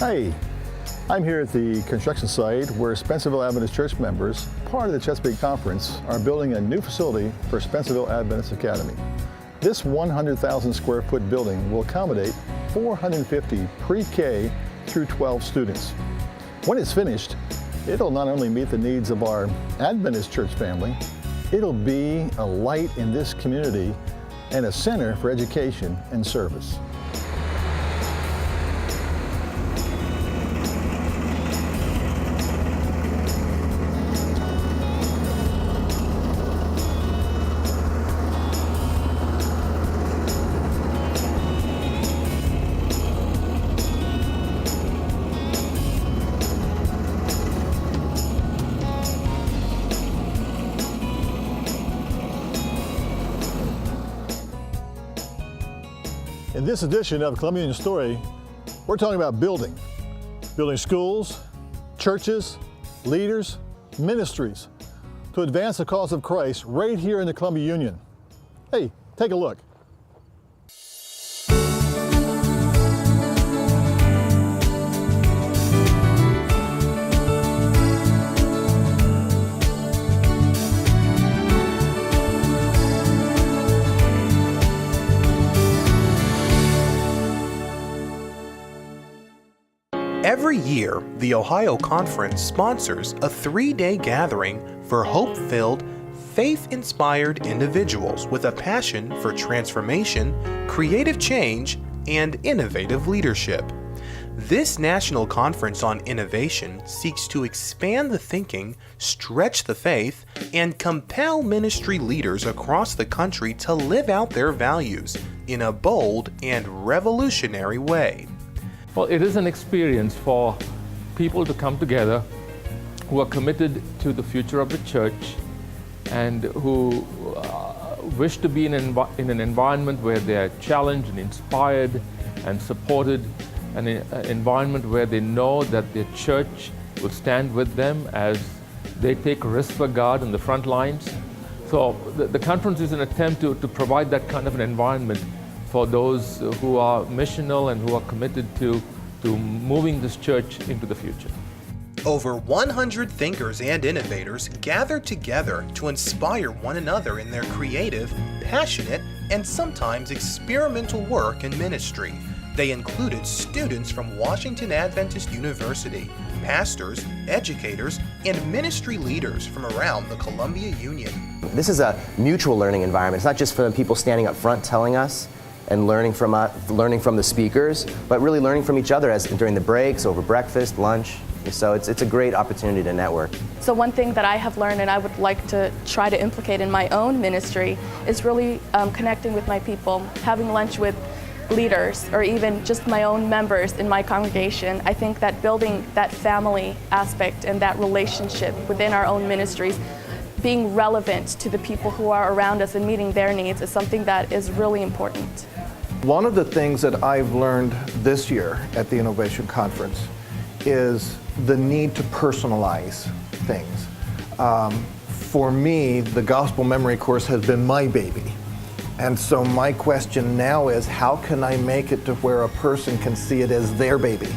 Hi, I'm here at the construction site where Spencerville Adventist Church members, part of the Chesapeake Conference, are building a new facility for Spencerville Adventist Academy. This 100,000 square foot building will accommodate 450 pre-K through 12 students. When it's finished, it'll not only meet the needs of our Adventist church family, it'll be a light in this community and a center for education and service. In this edition of Columbia Union Story, we're talking about building schools, churches, leaders, ministries to advance the cause of Christ right here in the Columbia Union. Hey, take a look. Every year, the Ohio Conference sponsors a 3-day gathering for hope-filled, faith-inspired individuals with a passion for transformation, creative change, and innovative leadership. This National Conference on Innovation seeks to expand the thinking, stretch the faith, and compel ministry leaders across the country to live out their values in a bold and revolutionary way. Well, it is an experience for people to come together who are committed to the future of the church and who wish to be in an environment where they are challenged and inspired and supported, an environment where they know that their church will stand with them as they take risks for God in the front lines. So the conference is an attempt to provide that kind of an environment for those who are missional and who are committed to moving this church into the future. Over 100 thinkers and innovators gathered together to inspire one another in their creative, passionate, and sometimes experimental work and ministry. They included students from Washington Adventist University, pastors, educators, and ministry leaders from around the Columbia Union. This is a mutual learning environment. It's not just for the people standing up front telling us and learning from the speakers, but really learning from each other during the breaks, over breakfast, lunch. So it's a great opportunity to network. So one thing that I have learned and I would like to try to implicate in my own ministry is really connecting with my people, having lunch with leaders or even just my own members in my congregation. I think that building that family aspect and that relationship within our own ministries, being relevant to the people who are around us and meeting their needs is something that is really important. One of the things that I've learned this year at the Innovation Conference is the need to personalize things. For me, the Gospel Memory course has been my baby. And so my question now is, how can I make it to where a person can see it as their baby?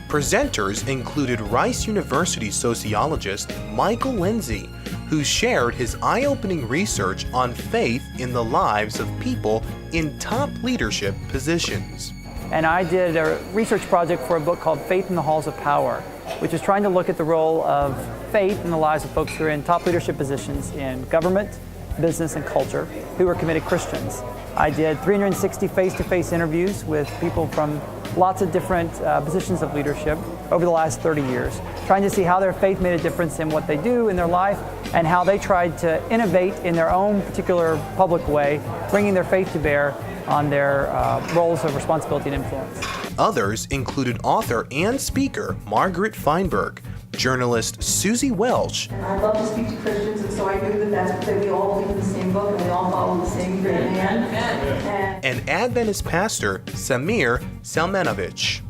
Presenters included Rice University sociologist Michael Lindsay, who shared his eye-opening research on faith in the lives of people in top leadership positions. And I did a research project for a book called Faith in the Halls of Power, which is trying to look at the role of faith in the lives of folks who are in top leadership positions in government, business, and culture who are committed Christians. I did 360 face-to-face interviews with people from lots of different positions of leadership over the last 30 years, trying to see how their faith made a difference in what they do in their life and how they tried to innovate in their own particular public way, bringing their faith to bear on their roles of responsibility and influence. Others included author and speaker Margaret Feinberg, journalist Susie Welch. I love to speak to Christians, and so I knew that we all believe in the same book and we all follow the same great man. And Adventist pastor Samir Selmanovic.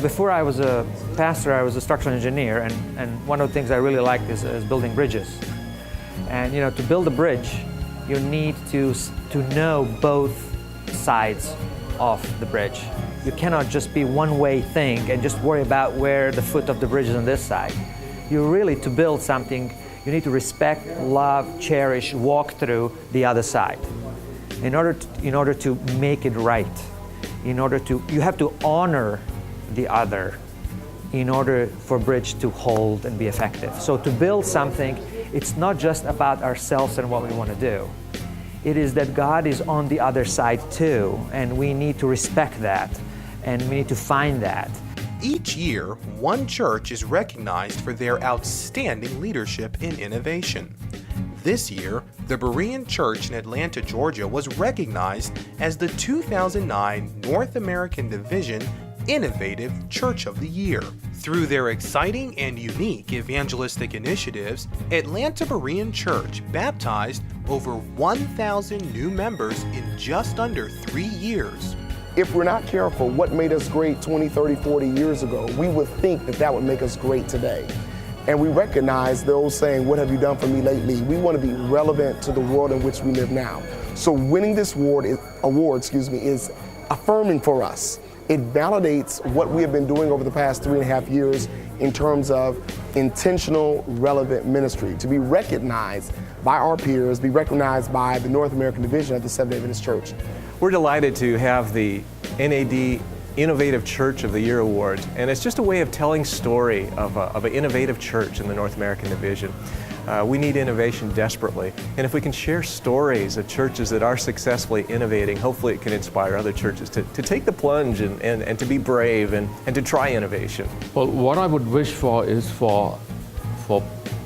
Before I was a pastor, I was a structural engineer, and one of the things I really liked is building bridges. And you know, to build a bridge, you need to know both sides of the bridge. You cannot just be one-way thing and just worry about where the foot of the bridge is on this side. You really, to build something, you need to respect, love, cherish, walk through the other side. In order to make it right, you have to honor the other in order for bridge to hold and be effective. So to build something, it's not just about ourselves and what we want to do. It is that God is on the other side too, and we need to respect that, and we need to find that. Each year, one church is recognized for their outstanding leadership in innovation. This year, the Berean Church in Atlanta, Georgia was recognized as the 2009 North American Division Innovative Church of the Year. Through their exciting and unique evangelistic initiatives, Atlanta Berean Church baptized over 1,000 new members in just under 3 years. If we're not careful, what made us great 20, 30, 40 years ago, we would think that that would make us great today. And we recognize those saying, what have you done for me lately? We want to be relevant to the world in which we live now. So winning this award is affirming for us. It validates what we have been doing over the past 3.5 years in terms of intentional, relevant ministry. To be recognized by our peers, be recognized by the North American Division of the Seventh-day Adventist Church. We're delighted to have the NAD Innovative Church of the Year Award, and it's just a way of telling story of an innovative church in the North American Division. We need innovation desperately, and if we can share stories of churches that are successfully innovating, hopefully it can inspire other churches to take the plunge and to be brave and to try innovation. Well, what I would wish for is for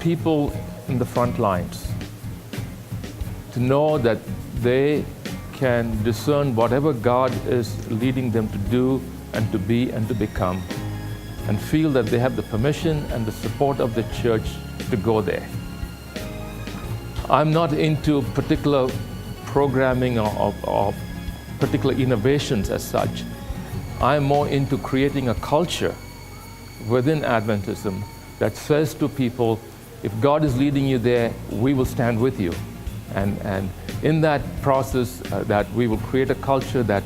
people in the front lines to know that they can discern whatever God is leading them to do and to be and to become, and feel that they have the permission and the support of the church to go there. I'm not into particular programming or particular innovations as such. I'm more into creating a culture within Adventism that says to people, if God is leading you there, we will stand with you. And in that process, that we will create a culture that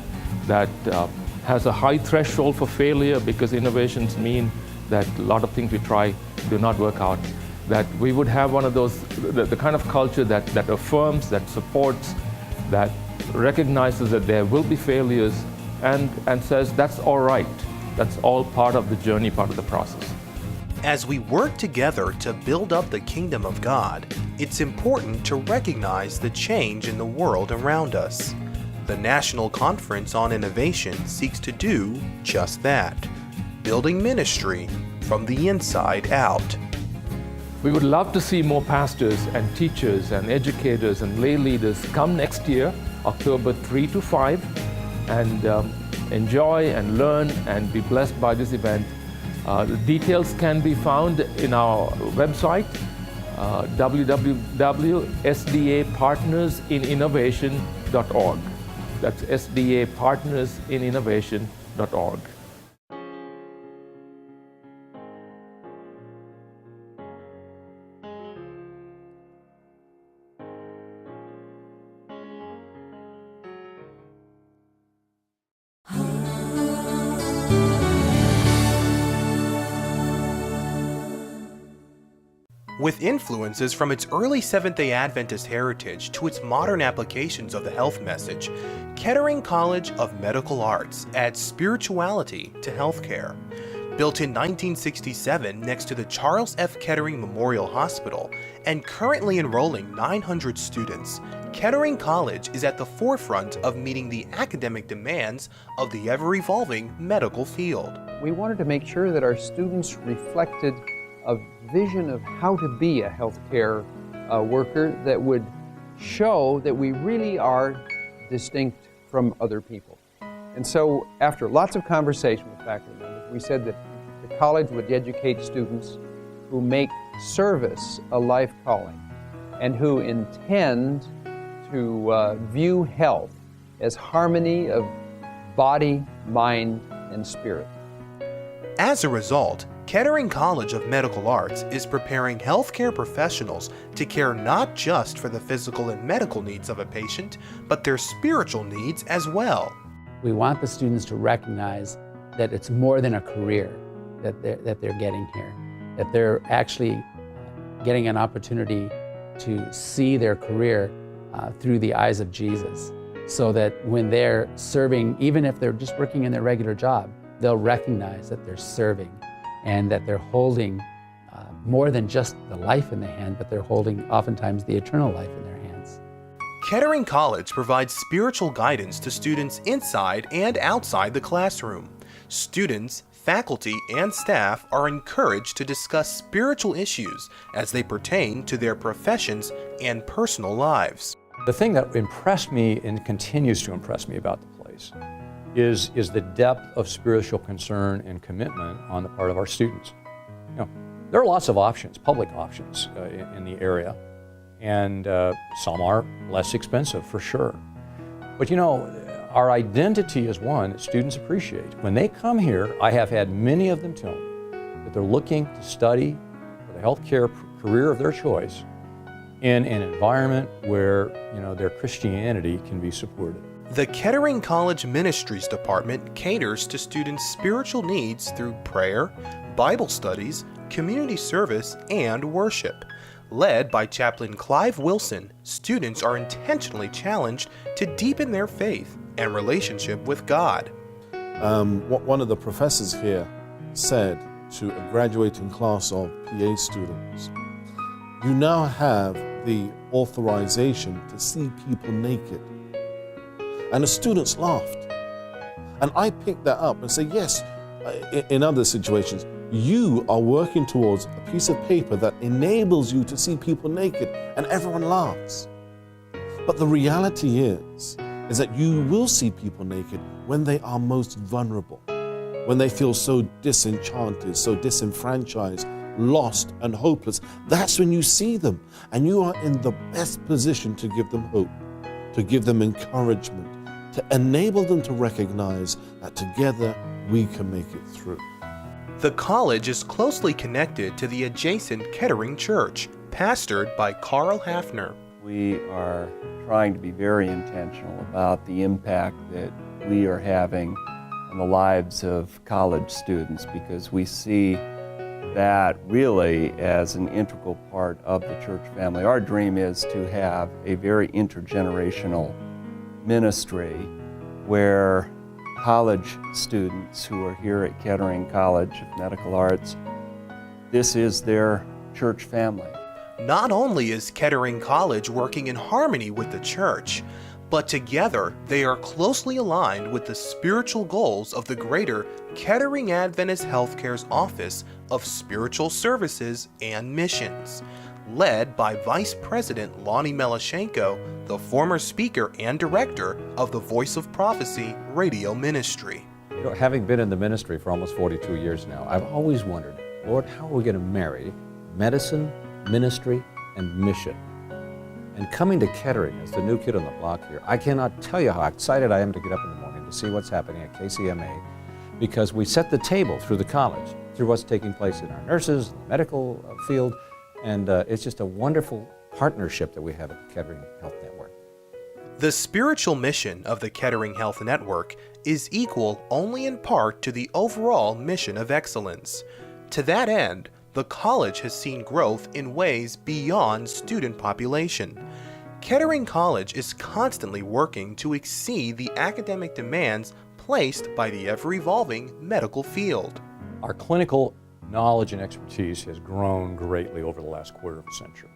has a high threshold for failure, because innovations mean that a lot of things we try do not work out. That we would have one of those, the kind of culture that affirms, that supports, that recognizes that there will be failures and says that's all right. That's all part of the journey, part of the process. As we work together to build up the kingdom of God, it's important to recognize the change in the world around us. The National Conference on Innovation seeks to do just that, building ministry from the inside out. We would love to see more pastors and teachers and educators and lay leaders come next year, October 3 to 5, and enjoy and learn and be blessed by this event. The details can be found in our website, www.sdapartnersininnovation.org. That's sdapartnersininnovation.org. With influences from its early Seventh-day Adventist heritage to its modern applications of the health message, Kettering College of Medical Arts adds spirituality to healthcare. Built in 1967 next to the Charles F. Kettering Memorial Hospital and currently enrolling 900 students, Kettering College is at the forefront of meeting the academic demands of the ever-evolving medical field. We wanted to make sure that our students reflected a vision of how to be a healthcare worker that would show that we really are distinct from other people. And so after lots of conversation with faculty members, we said that the college would educate students who make service a life calling and who intend to view health as harmony of body, mind, and spirit. As a result, Kettering College of Medical Arts is preparing healthcare professionals to care not just for the physical and medical needs of a patient, but their spiritual needs as well. We want the students to recognize that it's more than a career that they're getting here, that they're actually getting an opportunity to see their career through the eyes of Jesus, so that when they're serving, even if they're just working in their regular job, they'll recognize that they're serving and that they're holding more than just the life in the hand, but they're holding oftentimes the eternal life in their hands. Kettering College provides spiritual guidance to students inside and outside the classroom. Students, faculty, and staff are encouraged to discuss spiritual issues as they pertain to their professions and personal lives. The thing that impressed me and continues to impress me about the place is the depth of spiritual concern and commitment on the part of our students. You know, there are lots of options, public options in the area, and some are less expensive for sure. But you know, our identity is one that students appreciate. When they come here, I have had many of them tell me that they're looking to study for the healthcare career of their choice in an environment where, you know, their Christianity can be supported. The Kettering College Ministries Department caters to students' spiritual needs through prayer, Bible studies, community service, and worship. Led by Chaplain Clive Wilson, students are intentionally challenged to deepen their faith and relationship with God. One of the professors here said to a graduating class of PA students, "You now have the authorization to see people naked." And the students laughed. And I picked that up and said, yes, in other situations, you are working towards a piece of paper that enables you to see people naked, and everyone laughs. But the reality is that you will see people naked when they are most vulnerable, when they feel so disenchanted, so disenfranchised, lost and hopeless. That's when you see them, and you are in the best position to give them hope, to give them encouragement, to enable them to recognize that together we can make it through. The college is closely connected to the adjacent Kettering Church, pastored by Carl Hafner. We are trying to be very intentional about the impact that we are having on the lives of college students, because we see that really as an integral part of the church family. Our dream is to have a very intergenerational ministry where college students who are here at Kettering College of Medical Arts, this is their church family. Not only is Kettering College working in harmony with the church, but together they are closely aligned with the spiritual goals of the greater Kettering Adventist Healthcare's Office of Spiritual Services and Missions, led by Vice President Lonnie Melashenko, the former speaker and director of the Voice of Prophecy radio ministry. You know, having been in the ministry for almost 42 years now, I've always wondered, Lord, how are we going to marry medicine, ministry, and mission? And coming to Kettering as the new kid on the block here, I cannot tell you how excited I am to get up in the morning to see what's happening at KCMA, because we set the table through the college, through what's taking place in our nurses, the medical field, and it's just a wonderful partnership that we have at the Kettering Health Network. The spiritual mission of the Kettering Health Network is equal only in part to the overall mission of excellence. To that end, the college has seen growth in ways beyond student population. Kettering College is constantly working to exceed the academic demands placed by the ever-evolving medical field. Our clinical knowledge and expertise has grown greatly over the last quarter of a century.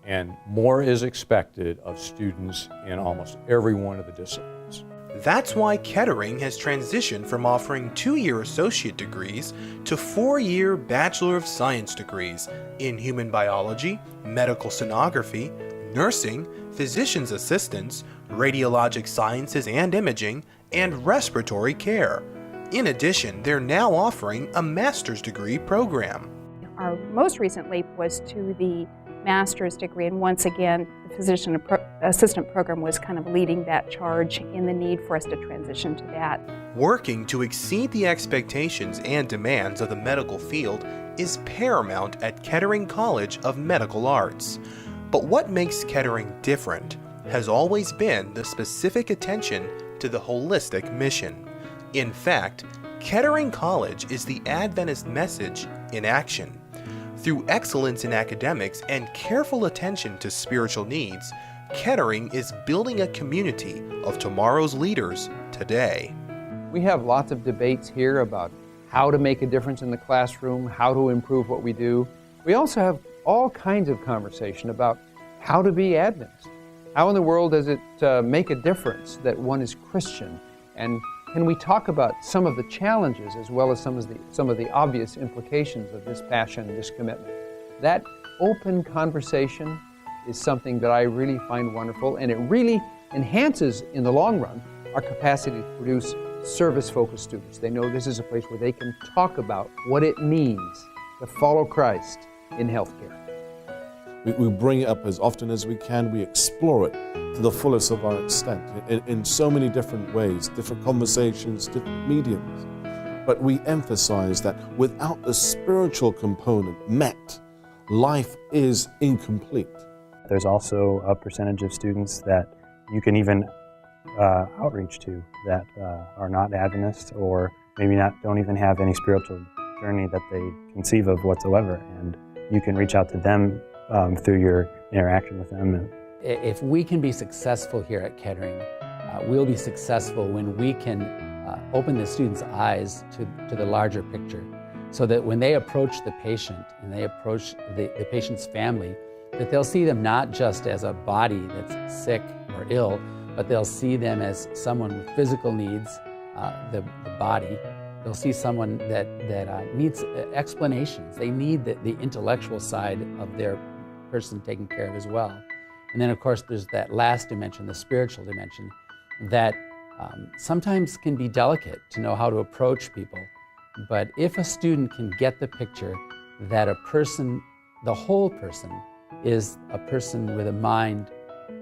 And more is expected of students in almost every one of the disciplines. That's why Kettering has transitioned from offering 2-year associate degrees to 4-year Bachelor of Science degrees in human biology, medical sonography, nursing, physician's assistants, radiologic sciences and imaging, and respiratory care. In addition, they're now offering a master's degree program. Our most recent leap was to the master's degree, and once again, the physician assistant program was kind of leading that charge in the need for us to transition to that. Working to exceed the expectations and demands of the medical field is paramount at Kettering College of Medical Arts. But what makes Kettering different has always been the specific attention to to the holistic mission. In fact, Kettering College is the Adventist message in action. Through excellence in academics and careful attention to spiritual needs, Kettering is building a community of tomorrow's leaders today. We have lots of debates here about how to make a difference in the classroom, how to improve what we do. We also have all kinds of conversation about how to be Adventist. How in the world does it make a difference that one is Christian? And can we talk about some of the challenges as well as some of the obvious implications of this passion, this commitment? That open conversation is something that I really find wonderful, and it really enhances, in the long run, our capacity to produce service-focused students. They know this is a place where they can talk about what it means to follow Christ in healthcare. We bring it up as often as we can. We explore it to the fullest of our extent in so many different ways, different conversations, different mediums. But we emphasize that without the spiritual component met, life is incomplete. There's also a percentage of students that you can even outreach to that are not Adventist, or maybe don't even have any spiritual journey that they conceive of whatsoever, and you can reach out to them through your interaction with them. If we can be successful here at Kettering, we'll be successful when we can open the students' eyes to the larger picture, so that when they approach the patient and they approach the patient's family, that they'll see them not just as a body that's sick or ill, but they'll see them as someone with physical needs, the body. They'll see someone that needs explanations. They need the intellectual side of their person taken care of as well. And then, of course, there's that last dimension, the spiritual dimension, that sometimes can be delicate to know how to approach people. But if a student can get the picture that a person, the whole person, is a person with a mind,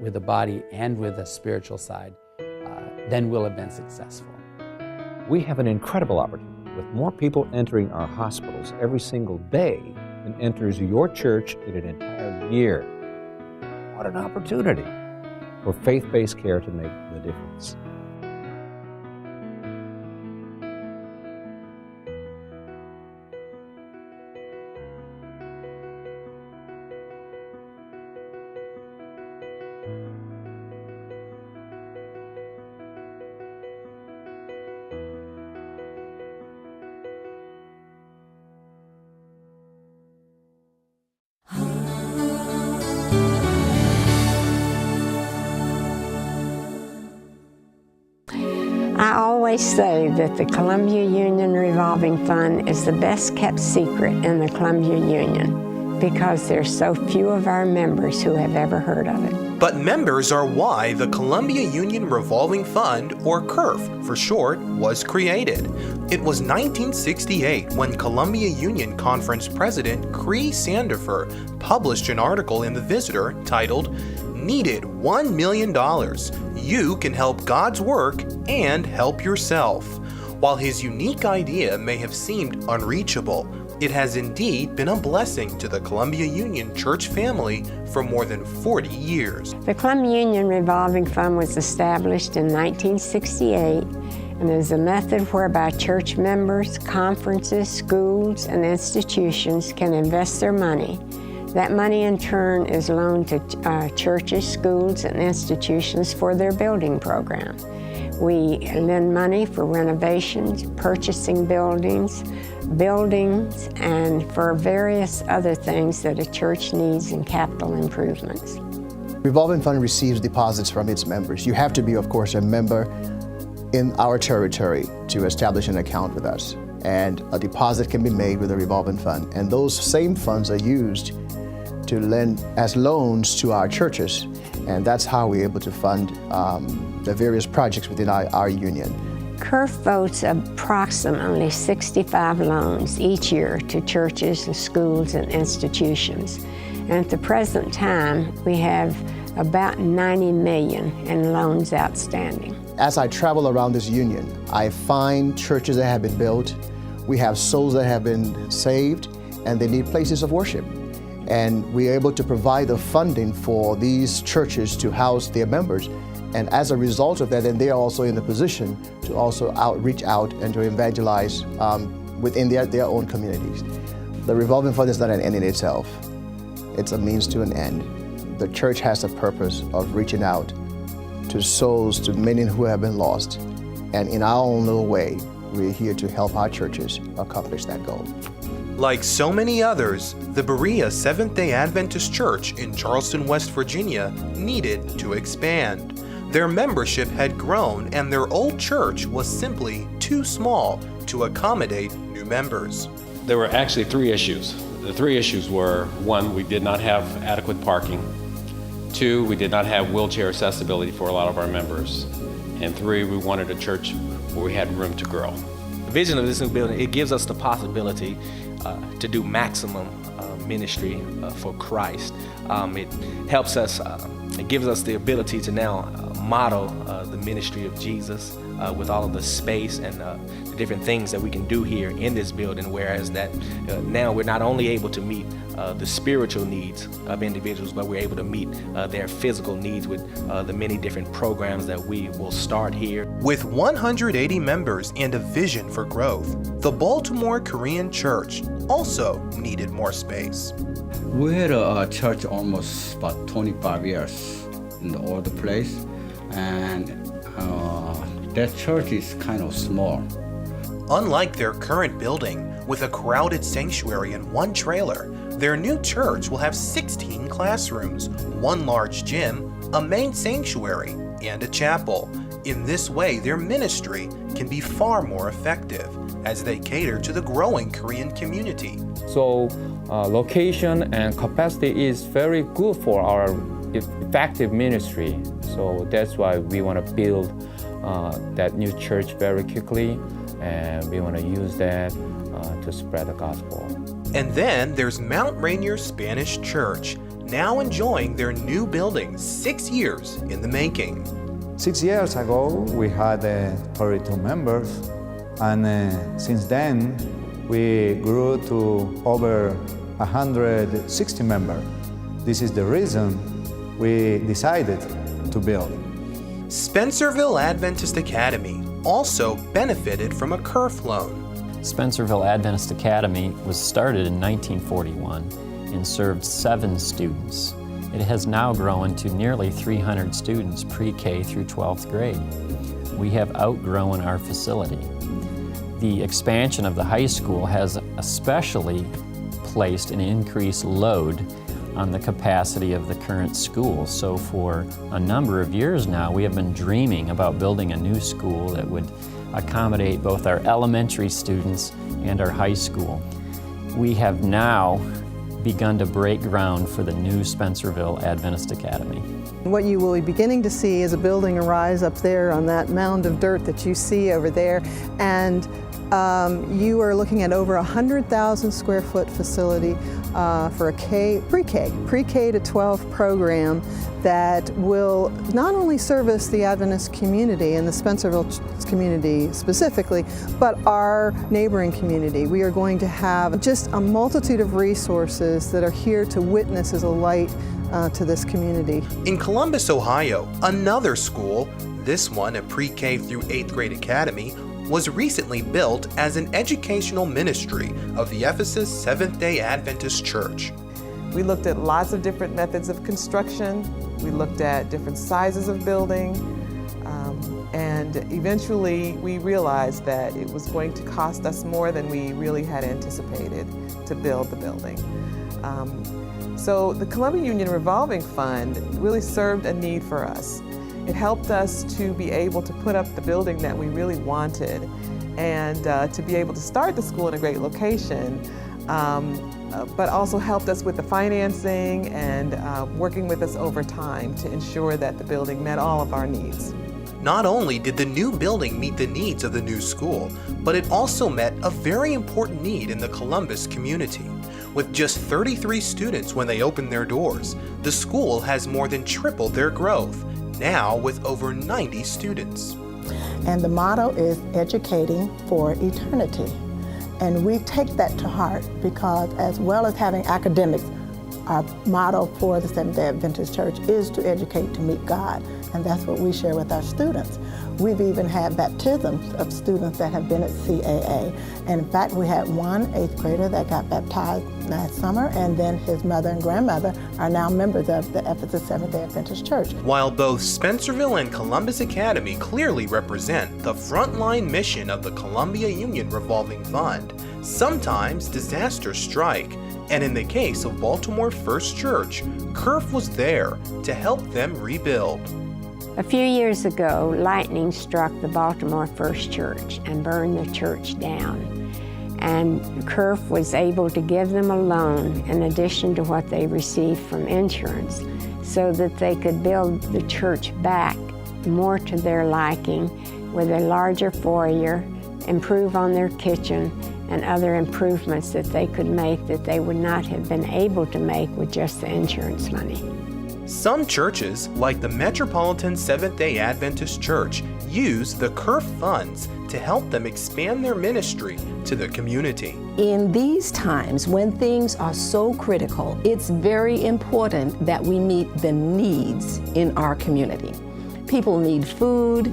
with a body, and with a spiritual side, then we'll have been successful. We have an incredible opportunity with more people entering our hospitals every single day than enters your church in an entire year. What an opportunity for faith-based care to make the difference. I always say that the Columbia Union Revolving Fund is the best kept secret in the Columbia Union because there's so few of our members who have ever heard of it. But members are why the Columbia Union Revolving Fund, or CURF for short, was created. It was 1968 when Columbia Union Conference President Cree Sandifer published an article in The Visitor titled, "Needed $1 million. You can help God's work and help yourself." While his unique idea may have seemed unreachable, it has indeed been a blessing to the Columbia Union Church family for more than 40 years. The Columbia Union Revolving Fund was established in 1968 and is a method whereby church members, conferences, schools, and institutions can invest their money. That money in turn is loaned to churches, schools, and institutions for their building program. We lend money for renovations, purchasing buildings, and for various other things that a church needs in capital improvements. Revolving Fund receives deposits from its members. You have to be, of course, a member in our territory to establish an account with us. And a deposit can be made with a revolving fund. And those same funds are used to lend as loans to our churches. And that's how we're able to fund the various projects within our union. CURF votes approximately 65 loans each year to churches and schools and institutions. And at the present time, we have about 90 million in loans outstanding. As I travel around this union, I find churches that have been built, we have souls that have been saved, and they need places of worship. And we're able to provide the funding for these churches to house their members. And as a result of that, then they are also in a position to also reach out and to evangelize within their own communities. The revolving fund is not an end in itself. It's a means to an end. The church has a purpose of reaching out to souls, to many who have been lost. And in our own little way, we're here to help our churches accomplish that goal. Like so many others, the BEREA Seventh-day Adventist Church in Charleston, West Virginia needed to expand. Their membership had grown and their old church was simply too small to accommodate new members. There were actually 3 issues. The 3 issues were, 1, we did not have adequate parking. 2, we did not have wheelchair accessibility for a lot of our members. And 3, we wanted a church where we had room to grow. The vision of this new building, it gives us the possibility to do maximum ministry for Christ. It helps us, it gives us the ability to now model the ministry of Jesus with all of the space and the different things that we can do here in this building, whereas that now we're not only able to meet the spiritual needs of individuals, but we're able to meet their physical needs with the many different programs that we will start here. With 180 members and a vision for growth, the Baltimore Korean Church also needed more space. We had a church almost about 25 years in the older place, and that church is kind of small. Unlike their current building, with a crowded sanctuary and 1 trailer, their new church will have 16 classrooms, 1 large gym, a main sanctuary, and a chapel. In this way, their ministry can be far more effective as they cater to the growing Korean community. So location and capacity is very good for our effective ministry. So that's why we want to build that new church very quickly, and we want to use that to spread the gospel. And then there's Mount Rainier Spanish Church, now enjoying their new building 6 years in the making. 6 years ago, we had 32 members, and since then, we grew to over 160 members. This is the reason we decided to build. Spencerville Adventist Academy also benefited from a KERF loan. Spencerville Adventist Academy was started in 1941 and served 7 students. It has now grown to nearly 300 students pre-K through 12th grade. We have outgrown our facility. The expansion of the high school has especially placed an increased load on the capacity of the current school. So for a number of years now, we have been dreaming about building a new school that would accommodate both our elementary students and our high school. We have now begun to break ground for the new Spencerville Adventist Academy. What you will be beginning to see is a building arise up there on that mound of dirt that you see over there, and you are looking at over 100,000 square foot facility for a pre-K to 12 program that will not only service the Adventist community and the Spencerville community specifically, but our neighboring community. We are going to have just a multitude of resources that are here to witness as a light to this community. In Columbus, Ohio, another school, this one a pre-K through 8th grade academy, was recently built as an educational ministry of the Ephesus Seventh-day Adventist Church. We looked at lots of different methods of construction. We looked at different sizes of building, and eventually we realized that it was going to cost us more than we really had anticipated to build the building. So the Columbia Union Revolving Fund really served a need for us. It helped us to be able to put up the building that we really wanted, and to be able to start the school in a great location, but also helped us with the financing and working with us over time to ensure that the building met all of our needs. Not only did the new building meet the needs of the new school, but it also met a very important need in the Columbus community. With just 33 students when they opened their doors, the school has more than tripled their growth, now with over 90 students. And the motto is educating for eternity. And we take that to heart because as well as having academics, our motto for the Seventh-day Adventist Church is to educate to meet God. and that's what we share with our students. We've even had baptisms of students that have been at CAA. And in fact, we had one 8th grader that got baptized last summer, and then his mother and grandmother are now members of the Ephesus Seventh-day Adventist Church. While both Spencerville and Columbus Academy clearly represent the frontline mission of the Columbia Union Revolving Fund, sometimes disasters strike. And in the case of Baltimore First Church, CURF was there to help them rebuild. A few years ago, lightning struck the Baltimore First Church and burned the church down. And CURF was able to give them a loan in addition to what they received from insurance so that they could build the church back more to their liking with a larger foyer, improve on their kitchen, and other improvements that they could make that they would not have been able to make with just the insurance money. Some churches, like the Metropolitan Seventh-day Adventist Church, use the CURF funds to help them expand their ministry to the community. In these times when things are so critical, it's very important that we meet the needs in our community. People need food,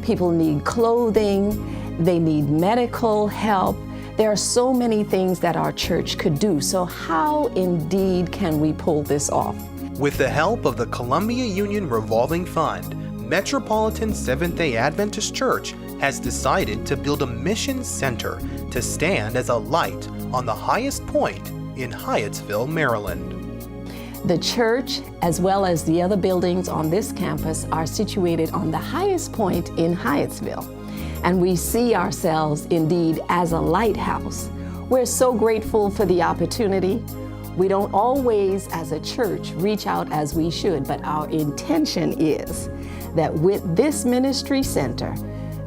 people need clothing, they need medical help. There are so many things that our church could do. So how indeed can we pull this off? With the help of the Columbia Union Revolving Fund, Metropolitan Seventh-day Adventist Church has decided to build a mission center to stand as a light on the highest point in Hyattsville, Maryland. The church, as well as the other buildings on this campus, are situated on the highest point in Hyattsville. And we see ourselves indeed as a lighthouse. We're so grateful for the opportunity. We don't always, as a church, reach out as we should, but our intention is that with this ministry center,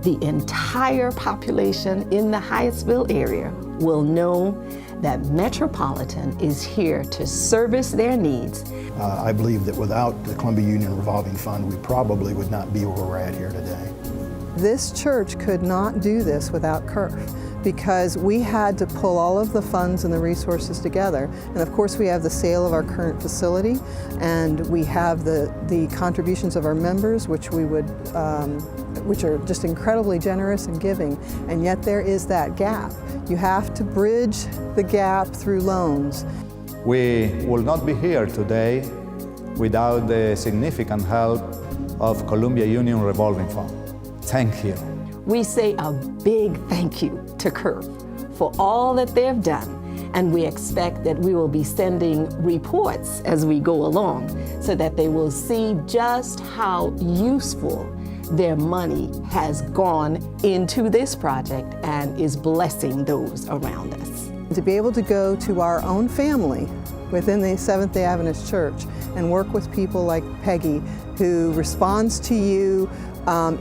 the entire population in the Hyattsville area will know that Metropolitan is here to service their needs. I believe that without the Columbia Union Revolving Fund, we probably would not be where we're at here today. This church could not do this without CURF, because we had to pull all of the funds and the resources together. And of course we have the sale of our current facility, and we have the contributions of our members, which we would, which are just incredibly generous and giving. And yet there is that gap. You have to bridge the gap through loans. We will not be here today without the significant help of Columbia Union Revolving Fund. Thank you. We say a big thank you to CURF for all that they've done, and we expect that we will be sending reports as we go along so that they will see just how useful their money has gone into this project and is blessing those around us. To be able to go to our own family within the Seventh-day Adventist Church and work with people like Peggy, who responds to you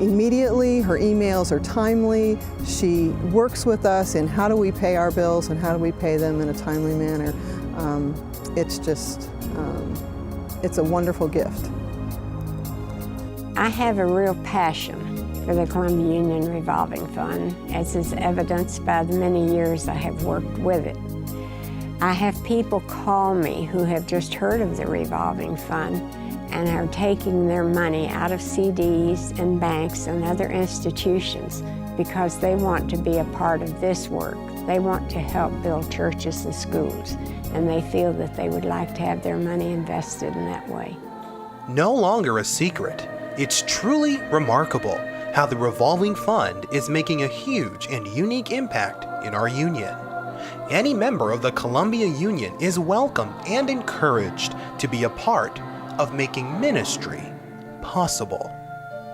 immediately. Her emails are timely. She works with us in how do we pay our bills and how do we pay them in a timely manner. It's just, it's a wonderful gift. I have a real passion for the Columbia Union Revolving Fund, as is evidenced by the many years I have worked with it. I have people call me who have just heard of the Revolving Fund and are taking their money out of CDs and banks and other institutions because they want to be a part of this work. They want to help build churches and schools, and they feel that they would like to have their money invested in that way. No longer a secret, it's truly remarkable how the Revolving Fund is making a huge and unique impact in our union. Any member of the Columbia Union is welcome and encouraged to be a part of making ministry possible.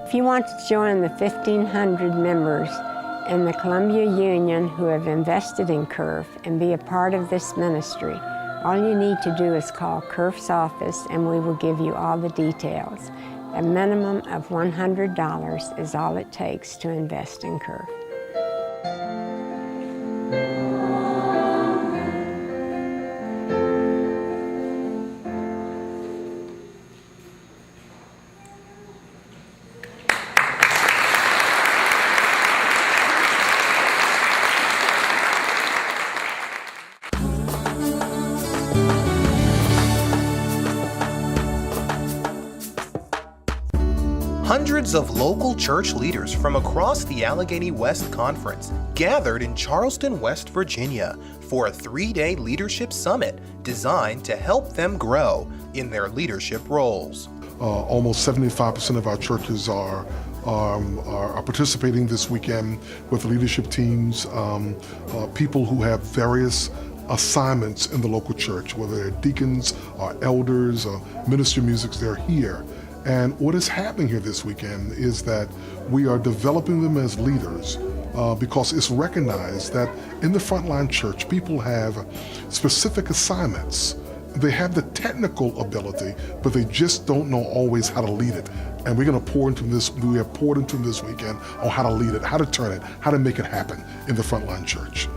If you want to join the 1,500 members in the Columbia Union who have invested in CURF and be a part of this ministry, all you need to do is call CURF's office and we will give you all the details. A minimum of $100 is all it takes to invest in CURF. Hundreds of local church leaders from across the Allegheny West Conference gathered in Charleston, West Virginia for a 3-day leadership summit designed to help them grow in their leadership roles. Almost 75% of our churches are participating this weekend with leadership teams, people who have various assignments in the local church, whether they're deacons or elders or ministry musics, they're here. And what is happening here this weekend is that we are developing them as leaders because it's recognized that in the frontline church, people have specific assignments. They have the technical ability, but they just don't know always how to lead it. And we're going to pour into this, we have poured into them this weekend on how to lead it, how to turn it, how to make it happen in the frontline church.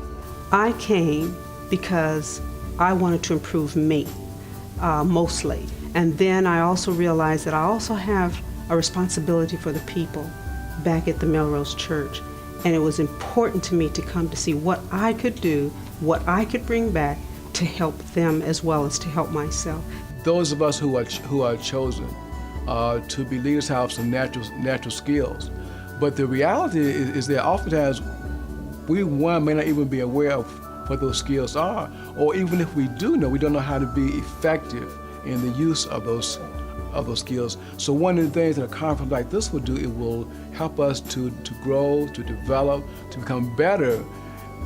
I came because I wanted to improve me, mostly. And then I also realized that I also have a responsibility for the people back at the Melrose Church. And it was important to me to come to see what I could do, what I could bring back to help them as well as to help myself. Those of us who are chosen to be leaders have some natural skills. But the reality is that oftentimes we may not even be aware of what those skills are, or even if we do know, we don't know how to be effective in the use of those skills. So one of the things that a conference like this will do, it will help us to grow, to develop, to become better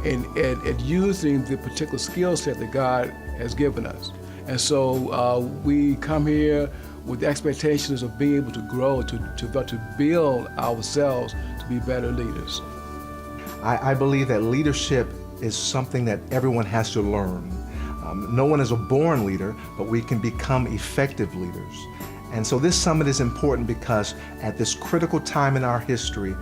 at using the particular skill set that God has given us. And so we come here with the expectations of being able to grow, to build ourselves to be better leaders. I believe that leadership is something that everyone has to learn. No one is a born leader, but we can become effective leaders. And so this summit is important because at this critical time in our history,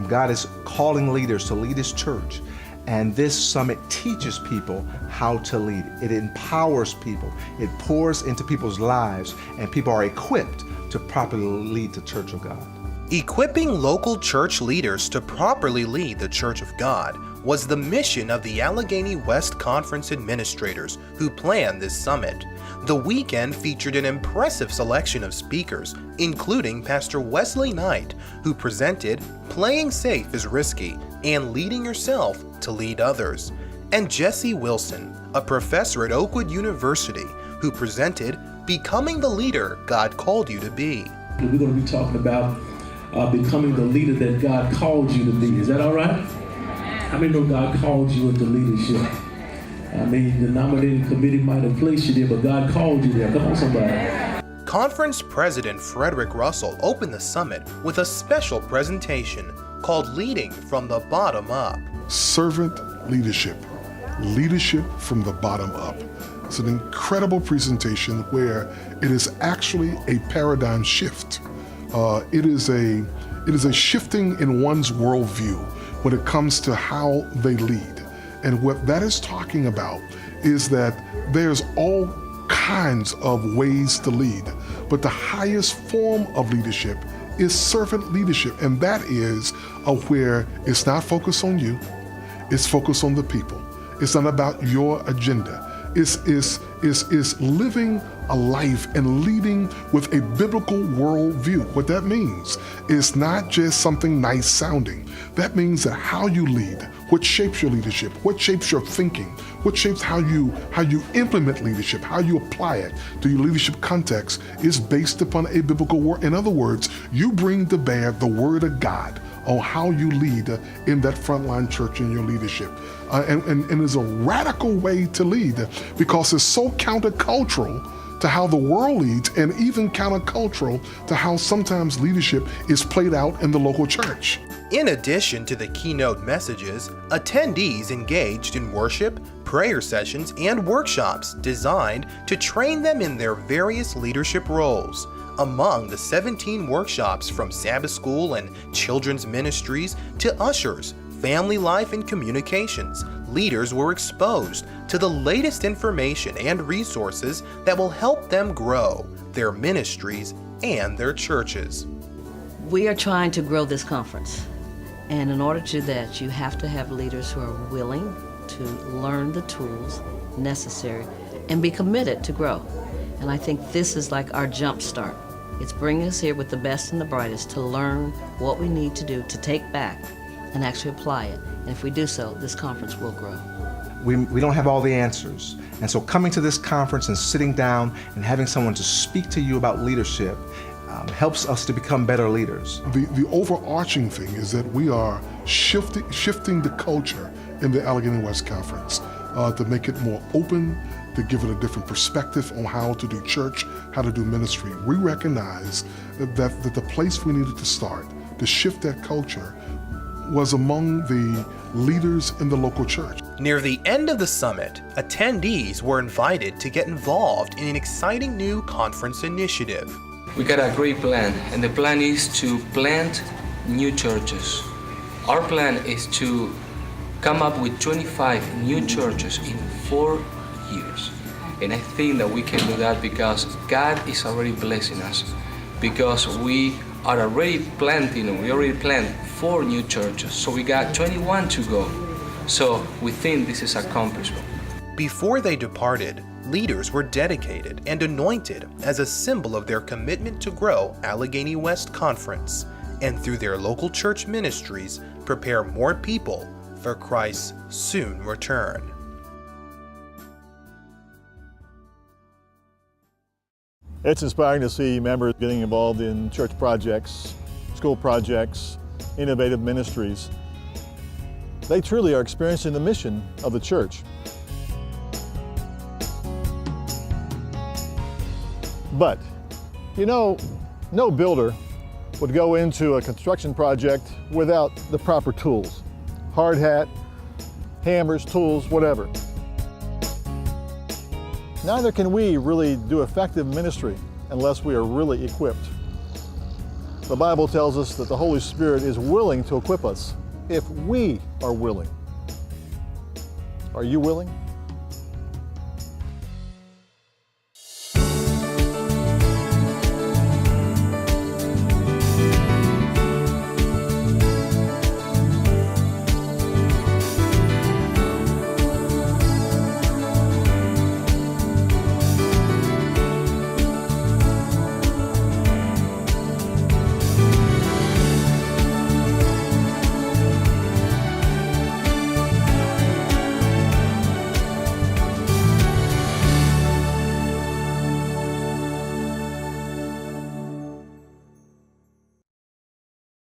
God is calling leaders to lead His church. And this summit teaches people how to lead. It empowers people. It pours into people's lives, and people are equipped to properly lead the Church of God. Equipping local church leaders to properly lead the Church of God was the mission of the Allegheny West Conference administrators who planned this summit. The weekend featured an impressive selection of speakers, including Pastor Wesley Knight, who presented Playing Safe is Risky and Leading Yourself to Lead Others, and Jesse Wilson, a professor at Oakwood University, who presented Becoming the Leader God Called You to Be. We're going to be talking about becoming the leader that God called you to be. Is that all right? How many know God called you into leadership? I mean, the nominating committee might have placed you there, but God called you there. Come on, somebody. Conference President Frederick Russell opened the summit with a special presentation called Leading from the Bottom Up. Servant leadership, leadership from the bottom up. It's an incredible presentation where it is actually a paradigm shift. It is a shifting in one's worldview when it comes to how they lead. And what that is talking about is that there's all kinds of ways to lead, but the highest form of leadership is servant leadership, and that is where it's not focused on you, it's focused on the people. It's not about your agenda. It's living a life and leading with a biblical worldview. What that means is not just something nice sounding. That means that how you lead, what shapes your leadership, what shapes your thinking, what shapes how you implement leadership, how you apply it to your leadership context is based upon a biblical word. In other words, you bring to bear the Word of God on how you lead in that frontline church in your leadership. And it's a radical way to lead because it's so countercultural to how the world leads and even countercultural to how sometimes leadership is played out in the local church. In addition to the keynote messages, attendees engaged in worship, prayer sessions, and workshops designed to train them in their various leadership roles. Among the 17 workshops from Sabbath School and Children's Ministries to Ushers, Family Life and Communications, leaders were exposed to the latest information and resources that will help them grow their ministries and their churches. We are trying to grow this conference, and in order to do that, you have to have leaders who are willing to learn the tools necessary and be committed to grow. And I think this is like our jump start. It's bringing us here with the best and the brightest to learn what we need to do to take back and actually apply it. And if we do so, this conference will grow. We don't have all the answers. And so coming to this conference and sitting down and having someone to speak to you about leadership helps us to become better leaders. The overarching thing is that we are shifting the culture in the Allegheny West Conference to make it more open, to give it a different perspective on how to do church, how to do ministry. We recognize that the place we needed to start to shift that culture was among the leaders in the local church. Near the end of the summit, attendees were invited to get involved in an exciting new conference initiative. We got a great plan, and the plan is to plant new churches. Our plan is to come up with 25 new churches in 4 years. And I think that we can do that because God is already blessing us, because we are already planting, we already planted 4 new churches, so we got 21 to go. So we think this is accomplishable. Before they departed, leaders were dedicated and anointed as a symbol of their commitment to grow Allegheny West Conference, and through their local church ministries, prepare more people for Christ's soon return. It's inspiring to see members getting involved in church projects, school projects, innovative ministries. They truly are experiencing the mission of the church. But, you know, no builder would go into a construction project without the proper tools. Hard hat, hammers, tools, whatever. Neither can we really do effective ministry unless we are really equipped. The Bible tells us that the Holy Spirit is willing to equip us if we are willing. Are you willing?